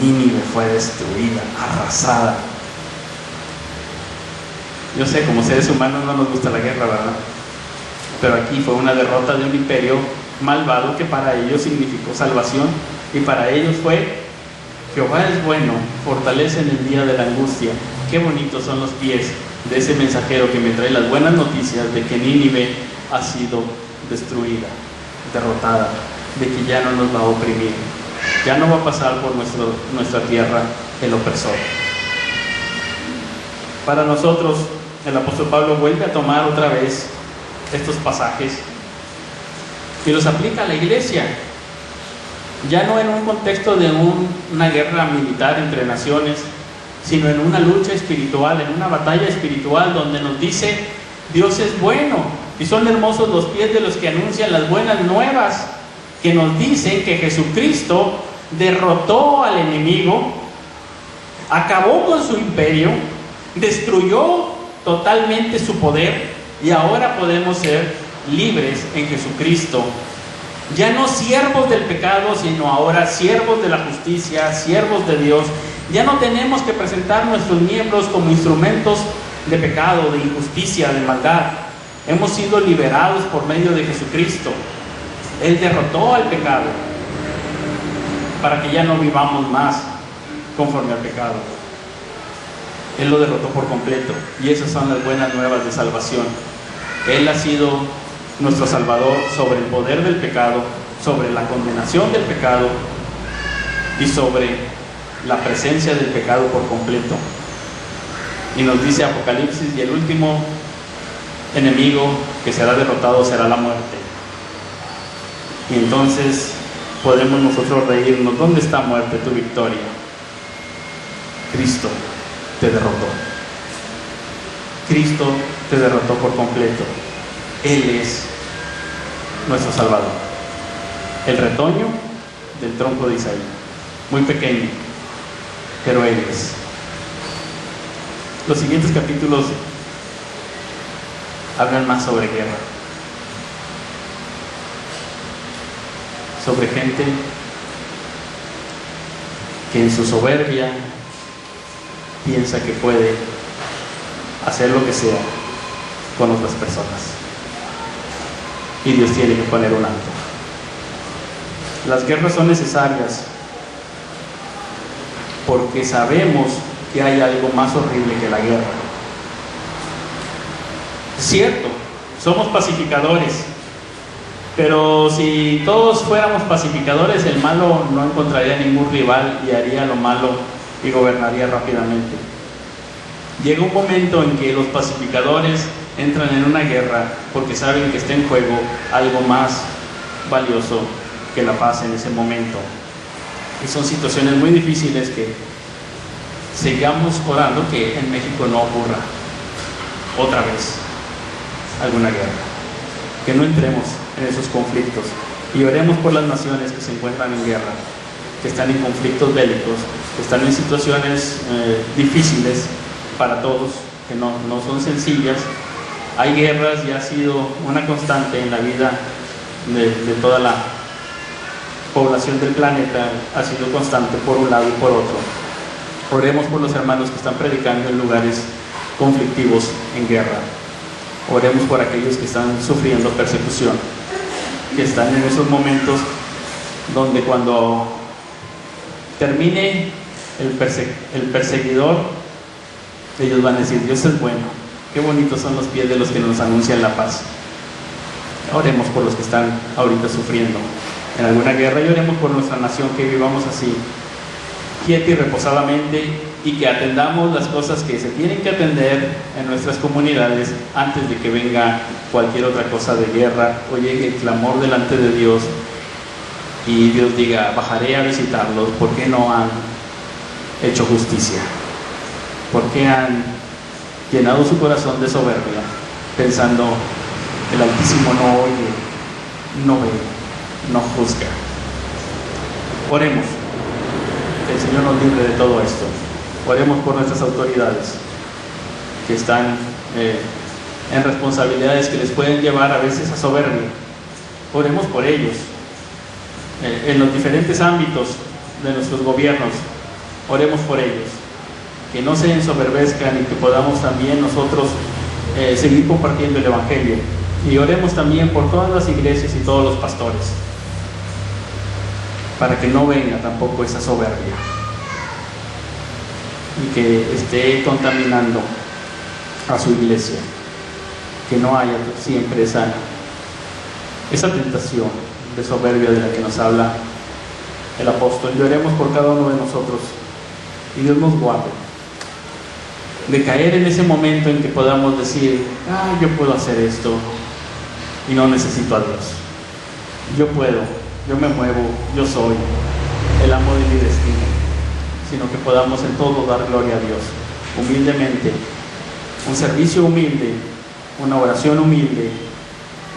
Nínive fue destruida, arrasada. Yo sé, como seres humanos no nos gusta la guerra, ¿verdad? Pero aquí fue una derrota de un imperio malvado que para ellos significó salvación, y para ellos fue: Jehová es bueno, fortalece en el día de la angustia. Qué bonitos son los pies de ese mensajero que me trae las buenas noticias de que Nínive ha sido destruida, derrotada, de que ya no nos va a oprimir, ya no va a pasar por nuestra tierra el opresor. Para nosotros, el apóstol Pablo vuelve a tomar otra vez estos pasajes y los aplica a la iglesia, ya no en un contexto de una guerra militar entre naciones, sino en una lucha espiritual, en una batalla espiritual, donde nos dice: Dios es bueno, y son hermosos los pies de los que anuncian las buenas nuevas, que nos dicen que Jesucristo derrotó al enemigo, acabó con su imperio, destruyó totalmente su poder, y ahora podemos ser libres en Jesucristo. Ya no siervos del pecado, sino ahora siervos de la justicia, siervos de Dios. Ya no tenemos que presentar nuestros miembros como instrumentos de pecado, de injusticia, de maldad. Hemos sido liberados por medio de Jesucristo. Él derrotó al pecado para que ya no vivamos más conforme al pecado. Él lo derrotó por completo, y esas son las buenas nuevas de salvación. Él ha sido nuestro Salvador sobre el poder del pecado, sobre la condenación del pecado y sobre la presencia del pecado por completo. Y nos dice Apocalipsis: y el último enemigo que será derrotado será la muerte. Y entonces podemos nosotros reírnos: ¿dónde está, muerte, tu victoria? Cristo te derrotó. Cristo te derrotó por completo. Él es nuestro Salvador. El retoño del tronco de Isaí, muy pequeño, pero Él es. Los siguientes capítulos hablan más sobre guerra, sobre gente que en su soberbia piensa que puede hacer lo que sea con otras personas, y Dios tiene que poner un alto. Las guerras son necesarias porque sabemos que hay algo más horrible que la guerra. Es cierto, somos pacificadores, pero si todos fuéramos pacificadores, el malo no encontraría ningún rival y haría lo malo y gobernaría rápidamente. Llega un momento en que los pacificadores entran en una guerra porque saben que está en juego algo más valioso que la paz en ese momento. Y son situaciones muy difíciles sigamos orando que en México no ocurra otra vez alguna guerra, que no entremos en esos conflictos, y oremos por las naciones que se encuentran en guerra, que están en conflictos bélicos, que están en situaciones difíciles para todos, que no son sencillas. Hay guerras y ha sido una constante en la vida de toda la población del planeta, ha sido constante por un lado y por otro. Oremos por los hermanos que están predicando en lugares conflictivos en guerra. Oremos por aquellos que están sufriendo persecución, que están en esos momentos donde cuando termine el perseguidor, ellos van a decir: Dios es bueno, qué bonitos son los pies de los que nos anuncian la paz. Oremos por los que están ahorita sufriendo en alguna guerra, y oremos por nuestra nación, que vivamos así, quieta y reposadamente, y que atendamos las cosas que se tienen que atender en nuestras comunidades antes de que venga cualquier otra cosa de guerra o llegue el clamor delante de Dios y Dios diga: bajaré a visitarlos. ¿Por qué no han hecho justicia? ¿Por qué han llenado su corazón de soberbia, pensando: el Altísimo no oye, no ve, no juzga? Oremos que el Señor nos libre de todo esto. Oremos por nuestras autoridades que están en responsabilidades que les pueden llevar a veces a soberbia. Oremos por ellos en los diferentes ámbitos de nuestros gobiernos. Oremos por ellos, que no se ensoberbezcan, y que podamos también nosotros seguir compartiendo el Evangelio. Y oremos también por todas las iglesias y todos los pastores, para que no venga tampoco esa soberbia y que esté contaminando a su iglesia, que no haya siempre esa tentación de soberbia de la que nos habla el apóstol. Y oremos por cada uno de nosotros, y Dios nos guarde de caer en ese momento en que podamos decir: yo puedo hacer esto y no necesito a Dios, yo puedo, yo me muevo, yo soy el amo de mi destino. Sino que podamos en todo dar gloria a Dios, humildemente, un servicio humilde, una oración humilde,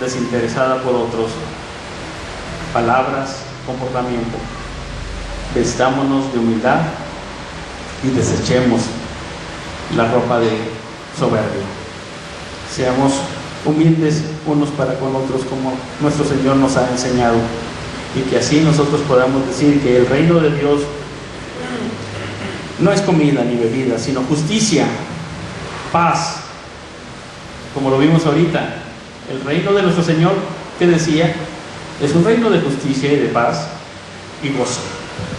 desinteresada por otros, palabras, comportamiento. Vestámonos de humildad y desechemos la ropa de soberbia. Seamos humildes unos para con otros, como nuestro Señor nos ha enseñado, y que así nosotros podamos decir que el reino de Dios no es comida ni bebida, sino justicia, paz, como lo vimos ahorita. El reino de nuestro Señor, que decía, es un reino de justicia y de paz y gozo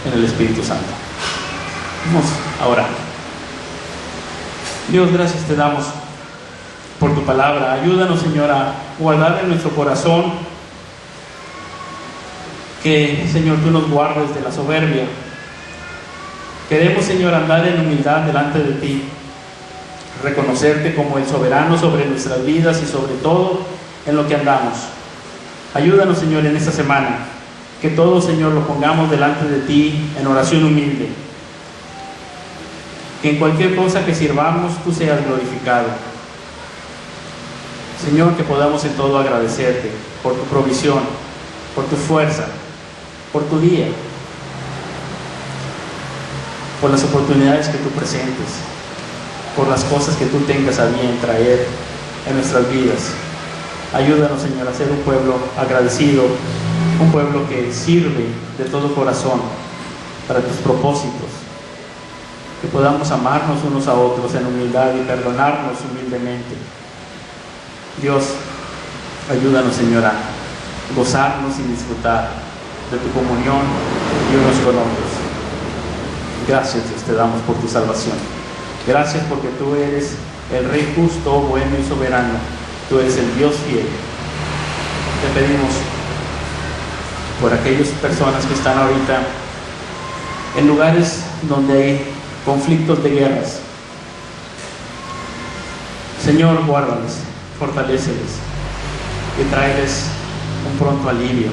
en el Espíritu Santo. Vamos a orar. Dios, gracias te damos por tu palabra. Ayúdanos, Señor, a guardar en nuestro corazón, que, Señor, tú nos guardes de la soberbia. Queremos, Señor, andar en humildad delante de ti, reconocerte como el soberano sobre nuestras vidas y sobre todo en lo que andamos. Ayúdanos, Señor, en esta semana, que todo, Señor, lo pongamos delante de ti en oración humilde. Que en cualquier cosa que sirvamos, tú seas glorificado. Señor, que podamos en todo agradecerte por tu provisión, por tu fuerza, por tu día, por las oportunidades que tú presentes, por las cosas que tú tengas a bien traer en nuestras vidas. Ayúdanos, Señor, a ser un pueblo agradecido, un pueblo que sirve de todo corazón para tus propósitos, que podamos amarnos unos a otros en humildad y perdonarnos humildemente. Dios, ayúdanos, Señor, a gozarnos y disfrutar de tu comunión y unos con otros. Gracias, Dios, te damos por tu salvación. Gracias porque tú eres el Rey justo, bueno y soberano. Tú eres el Dios fiel. Te pedimos por aquellas personas que están ahorita en lugares donde hay conflictos de guerras. Señor, guárdales, fortaléceles y tráeles un pronto alivio.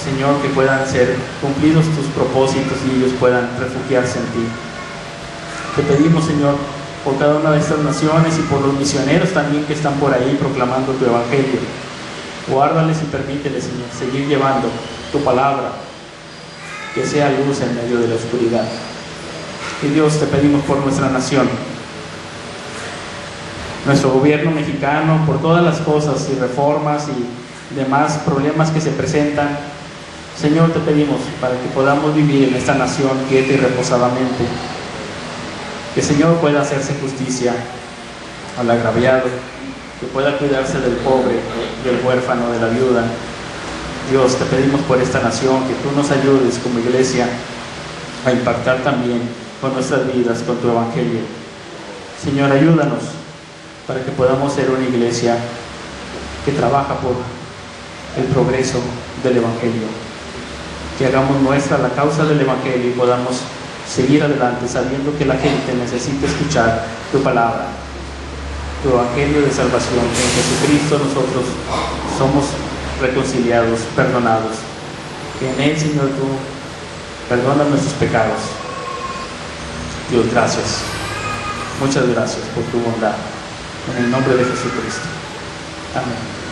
Señor, que puedan ser cumplidos tus propósitos y ellos puedan refugiarse en ti. Te pedimos, Señor, por cada una de estas naciones y por los misioneros también que están por ahí proclamando tu evangelio. Guárdales y permíteles, Señor, seguir llevando tu palabra, que sea luz en medio de la oscuridad. Y Dios, te pedimos por nuestra nación, nuestro gobierno mexicano, por todas las cosas y reformas y demás problemas que se presentan. Señor, te pedimos para que podamos vivir en esta nación quieta y reposadamente, que el Señor pueda hacerse justicia al agraviado, que pueda cuidarse del pobre, del huérfano, de la viuda. Dios, te pedimos por esta nación que tú nos ayudes como iglesia a impactar también con nuestras vidas, con tu evangelio. Señor, ayúdanos para que podamos ser una iglesia que trabaja por el progreso del evangelio, que hagamos nuestra la causa del evangelio y podamos seguir adelante sabiendo que la gente necesita escuchar tu palabra, tu evangelio de salvación. En Jesucristo nosotros somos reconciliados, perdonados. Que en Él, Señor, tú perdonas nuestros pecados. Dios, gracias. Muchas gracias por tu bondad. En el nombre de Jesucristo. Amén.